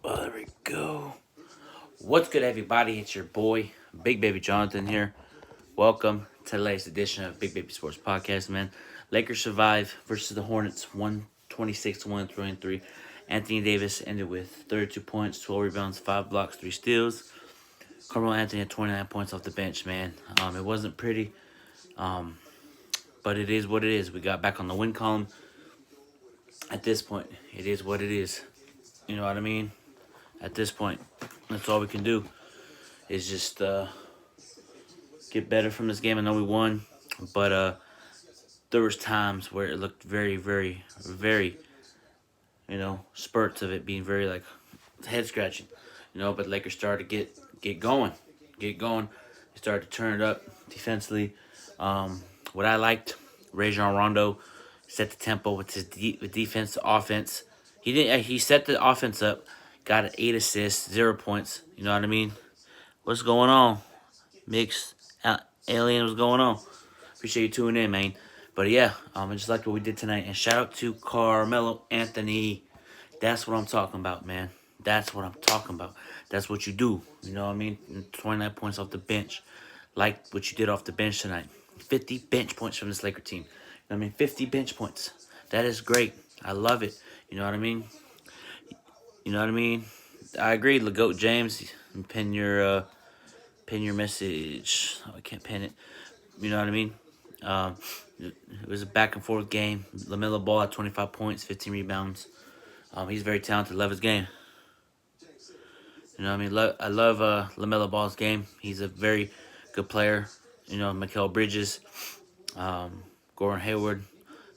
Oh, there we go. What's good, everybody? It's your boy, Big Baby Jonathan here. Welcome to the latest edition of Big Baby Sports Podcast, man. Lakers survive versus the Hornets, 126 to 123. Anthony Davis ended with 32 points, 12 rebounds, 5 blocks, 3 steals. Carmelo Anthony had 29 points off the bench, man. It wasn't pretty, but it is what it is. We got back on the win column. At this point, it is what it is. You know what I mean? At this point, that's all we can do is just get better from this game. I know we won, but there was times where it looked very, very, very, spurts of it being very like head scratching, But Lakers started to get going, get going. They started to turn it up defensively. What I liked, Rajon Rondo set the tempo with his with defense, offense. He didn't. He set the offense up. Got 8 assists, 0 points. You know what I mean? What's going on? Mixed alien, what's going on? Appreciate you tuning in, man. But yeah, I just liked what we did tonight. And shout out to Carmelo Anthony. That's what I'm talking about, man. That's what I'm talking about. That's what you do. You know what I mean? 29 points off the bench. Like what you did off the bench tonight. 50 bench points from this Laker team. You know what I mean? 50 bench points. That is great. I love it. You know what I mean? You know what I mean? I agree, LeGoat James. Pin your message. Oh, I can't pin it. You know what I mean? It was a back and forth game. LaMelo Ball had 25 points, 15 rebounds. He's very talented. Love his game. You know what I mean? I love LaMelo Ball's game. He's a very good player. You know, Mikal Bridges, Gordon Hayward,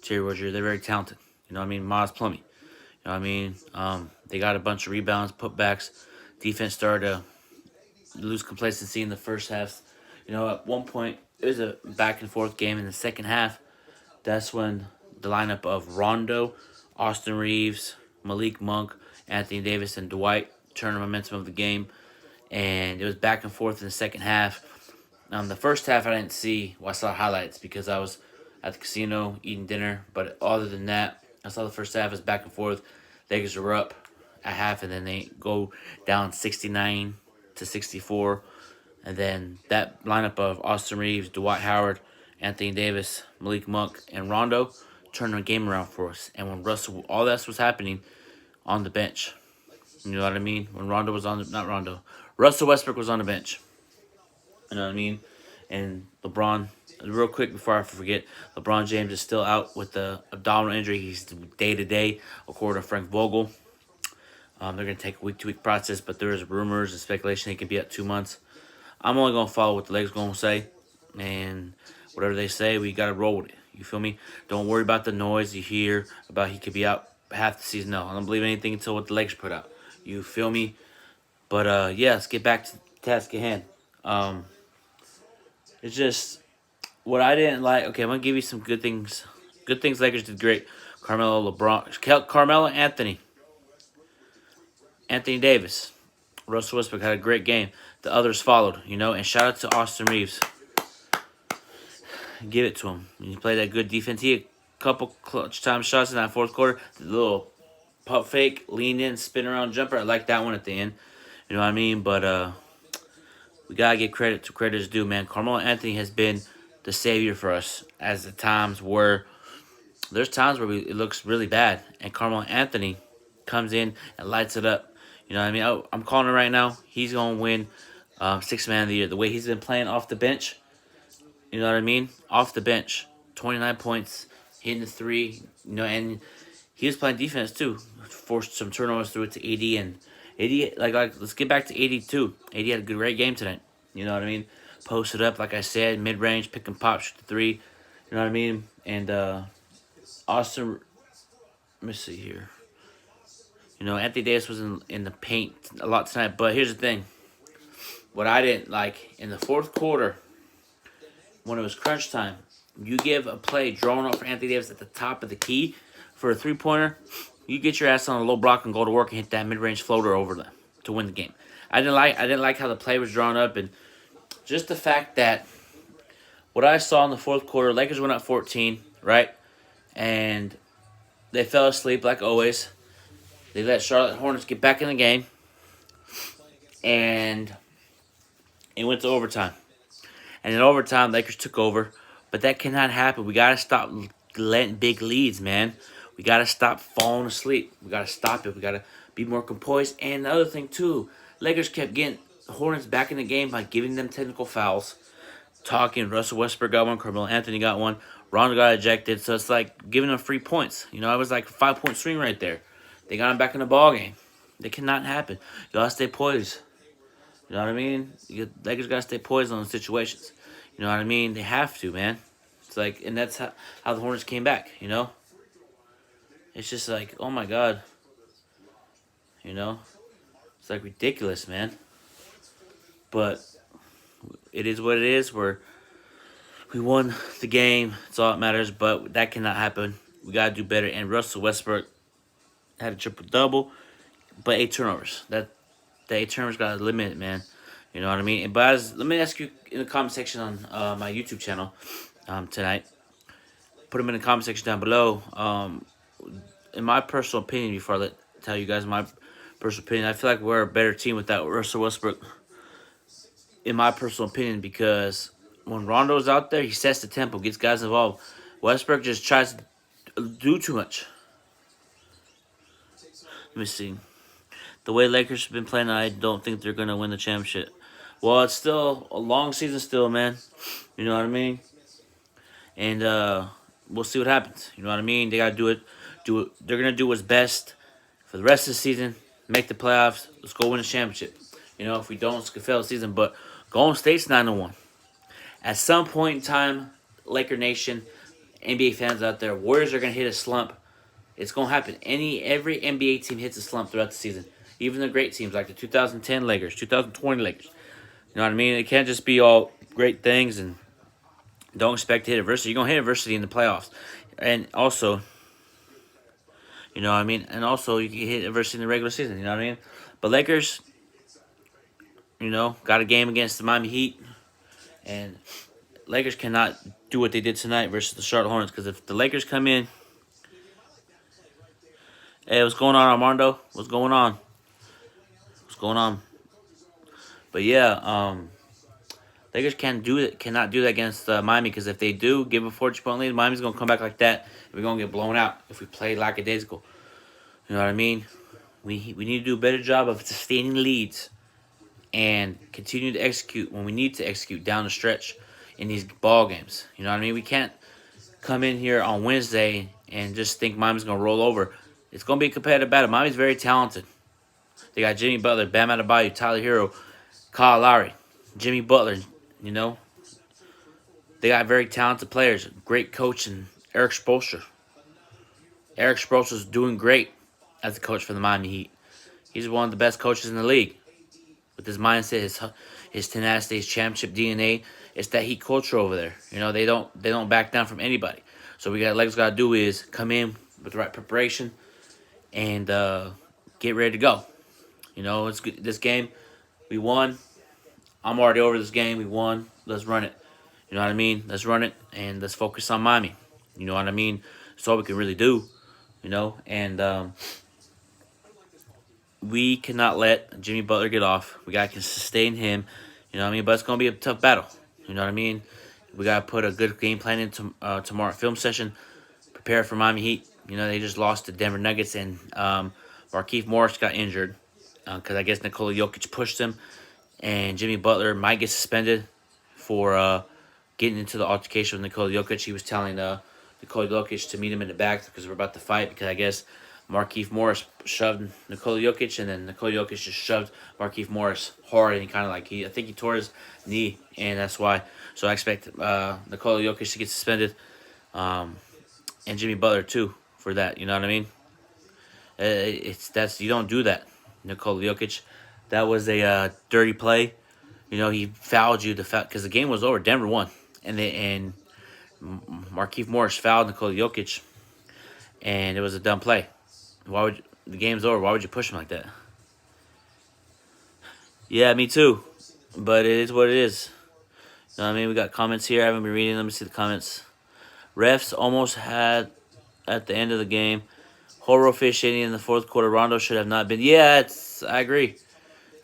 Terry Rozier. They're very talented. You know what I mean? Miles Plumlee. You know what I mean? They got a bunch of rebounds, putbacks. Defense started to lose complacency in the first half. You know, at one point, it was a back and forth game in the second half. That's when the lineup of Rondo, Austin Reeves, Malik Monk, Anthony Davis, and Dwight turned the momentum of the game. And it was back and forth in the second half. The first half I didn't see. Well, I saw highlights because I was at the casino eating dinner. But other than that, I saw the first half. It was back and forth. Lakers were up at half, and then they go down 69 to 64. And then that lineup of Austin Reeves, Dwight Howard, Anthony Davis, Malik Monk, and Rondo turned the game around for us. And when all that was happening on the bench, you know what I mean? When Rondo was Russell Westbrook was on the bench. You know what I mean? And LeBron, real quick before I forget, LeBron James is still out with the abdominal injury. He's day-to-day, according to Frank Vogel. They're going to take a week-to-week process, but there is rumors and speculation he can be out 2 months. I'm only going to follow what the Lakers going to say, and whatever they say, we got to roll with it. You feel me? Don't worry about the noise you hear about he could be out half the season. No, I don't believe anything until what the Lakers put out. You feel me? But, yeah, let's get back to the task at hand. It's just what I didn't like. Okay, I'm going to give you some good things. Good things Lakers did great. Carmelo Anthony Davis. Russell Westbrook had a great game. The others followed, and shout out to Austin Reeves. Give it to him. He played that good defense. He had a couple clutch time shots in that fourth quarter. The little pump fake, lean in, spin around jumper. I like that one at the end. You know what I mean? But we got to give credit to credit is due, man. Carmelo Anthony has been the savior for us there's times where it looks really bad. And Carmelo Anthony comes in and lights it up. You know what I mean? I'm calling it right now. He's going to win Sixth Man of the Year. The way he's been playing off the bench, you know what I mean? Off the bench. 29 points, hitting the three, and he was playing defense too. Forced some turnovers through it to AD, and AD, let's get back to AD too. AD had a great game tonight. You know what I mean? Posted up, like I said, mid-range, pick and pop, shoot the three. You know what I mean? And Austin, let me see here. Anthony Davis was in the paint a lot tonight. But here's the thing. What I didn't like, in the fourth quarter, when it was crunch time, you give a play drawn up for Anthony Davis at the top of the key for a three-pointer, you get your ass on a low block and go to work and hit that mid-range floater over them to win the game. I didn't like how the play was drawn up, and just the fact that what I saw in the fourth quarter, Lakers went up 14, right? And they fell asleep like always. They let Charlotte Hornets get back in the game. and it went to overtime. And in overtime, Lakers took over, but that cannot happen. We gotta stop letting big leads, man. We gotta stop falling asleep. We gotta stop it. We gotta be more composed. And the other thing too, Lakers kept getting Hornets back in the game by giving them technical fouls. Talking, Russell Westbrook got one, Carmelo Anthony got one, Rondo got ejected. So it's like giving them free points. You know, it was like a 5 point swing right there. They got him back in the ball game. That cannot happen. You gotta stay poised. You know what I mean? Lakers gotta stay poised on the situations. You know what I mean? They have to, man. It's like, and that's how the Hornets came back. You know, it's just like, oh my god. You know, it's like ridiculous, man. But it is what it is. We won the game. It's all that matters. But that cannot happen. We gotta do better. And Russell Westbrook had a triple double, but 8 turnovers. The 8 turnovers got to limit it, man. You know what I mean? But let me ask you in the comment section on my YouTube channel tonight. Put them in the comment section down below. In my personal opinion, before I tell you guys my personal opinion, I feel like we're a better team without Russell Westbrook. In my personal opinion, because when Rondo's out there, he sets the tempo, gets guys involved. Westbrook just tries to do too much. Let me see. The way Lakers have been playing, I don't think they're going to win the championship. Well, it's still a long season still, man. You know what I mean? And we'll see what happens. You know what I mean? They got to do it. They're going to do what's best for the rest of the season. Make the playoffs. Let's go win a championship. You know, if we don't, it's going to fail the season. But Golden State's 9-1. At some point in time, Laker Nation, NBA fans out there, Warriors are going to hit a slump. It's going to happen. Every NBA team hits a slump throughout the season. Even the great teams like the 2010 Lakers, 2020 Lakers. You know what I mean? It can't just be all great things and don't expect to hit adversity. You're going to hit adversity in the playoffs. And also, you know what I mean? And also, you can hit adversity in the regular season. You know what I mean? But Lakers, you know, got a game against the Miami Heat. And Lakers cannot do what they did tonight versus the Charlotte Hornets. Because if the Lakers come in, hey, what's going on, Armando? What's going on? What's going on? But yeah, Lakers cannot do that against Miami, because if they do give a 40-point lead, Miami's gonna come back like that. And we're gonna get blown out if we play lackadaisical. You know what I mean? We need to do a better job of sustaining leads and continue to execute when we need to execute down the stretch in these ball games. You know what I mean? We can't come in here on Wednesday and just think Miami's gonna roll over. It's gonna be a competitive battle. Miami's very talented. They got Jimmy Butler, Bam Adebayo, Tyler Hero, Kyle Lowry, Jimmy Butler. You know, they got very talented players. Great coach and Eric Spoelstra. Eric Spoelstra's doing great as a coach for the Miami Heat. He's one of the best coaches in the league. With his mindset, his tenacity, his championship DNA, it's that Heat culture over there. You know, they don't back down from anybody. So Lakers got to do is come in with the right preparation and get ready to go. You know, it's good. This game, we won. I'm already over this game. We won. Let's run it. You know what I mean? Let's run it and let's focus on Miami. You know what I mean? That's all we can really do. You know, and we cannot let Jimmy Butler get off. We got to sustain him. You know what I mean? But it's going to be a tough battle. You know what I mean? We got to put a good game plan into tomorrow film session. Prepare for Miami Heat. You know, they just lost to Denver Nuggets, and Markieff Morris got injured because I guess Nikola Jokic pushed him. And Jimmy Butler might get suspended for getting into the altercation with Nikola Jokic. He was telling Nikola Jokic to meet him in the back because we're about to fight, because I guess Markieff Morris shoved Nikola Jokic, and then Nikola Jokic just shoved Markieff Morris hard, and he kind of like, I think he tore his knee, and that's why. So I expect Nikola Jokic to get suspended, and Jimmy Butler too for that. You know what I mean? You don't do that, Nikola Jokic. That was a dirty play. You know, he fouled you because the game was over. Denver won, and Markieff Morris fouled Nikola Jokic, and it was a dumb play. The game's over? Why would you push him like that? Yeah, me too. But it is what it is. You know what I mean? We got comments here. I haven't been reading. Let me see the comments. Refs almost had at the end of the game. Horror officiating in the fourth quarter. Rondo should have not been. Yeah, I agree.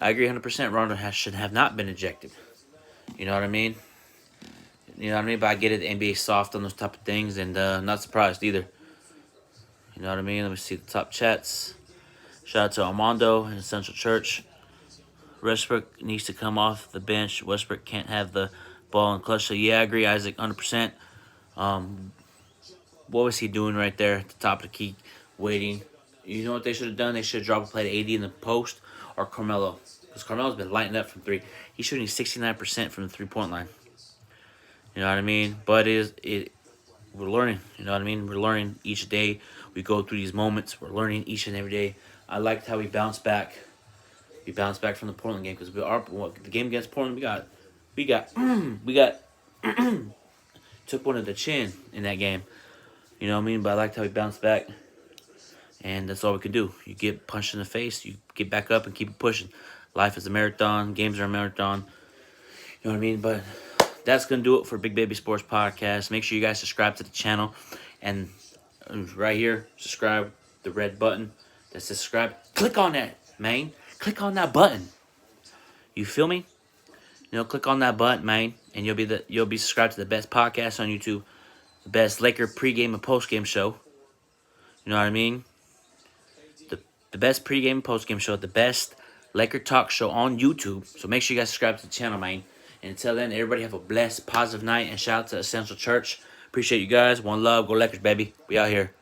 I agree 100%. Rondo should have not been ejected. You know what I mean? You know what I mean? But I get it. The NBA soft on those type of things, and not surprised either. You know what I mean? Let me see the top chats. Shout out to Armando in Central Church. Westbrook needs to come off the bench. Westbrook can't have the ball in clutch. So yeah, I agree, Isaac, 100%. What was he doing right there at the top of the key, waiting? You know what they should have done? They should have dropped a play to 80 in the post or Carmelo. Because Carmelo's been lighting up from three. He's shooting 69% from the 3-point line. You know what I mean? But we're learning. You know what I mean? We're learning each day. We go through these moments. We're learning each and every day. I liked how we bounced back. We bounced back from the Portland game because the game against Portland, we got took one to the chin in that game. You know what I mean? But I liked how we bounced back. And that's all we can do. You get punched in the face, you get back up and keep it pushing. Life is a marathon. Games are a marathon. You know what I mean? But that's going to do it for Big Baby Sports Podcast. Make sure you guys subscribe to the channel. And right here, subscribe, the red button that says subscribe. Click on that, man. Click on that button. You feel me? You know, click on that button, man, and you'll be subscribed to the best podcast on YouTube, the best Laker pregame and postgame show. You know what I mean? The best pregame and postgame show, the best Laker talk show on YouTube. So make sure you guys subscribe to the channel, man. And until then, everybody have a blessed, positive night. And shout out to Essential Church. Appreciate you guys. One love. Go Lakers, baby. We out here.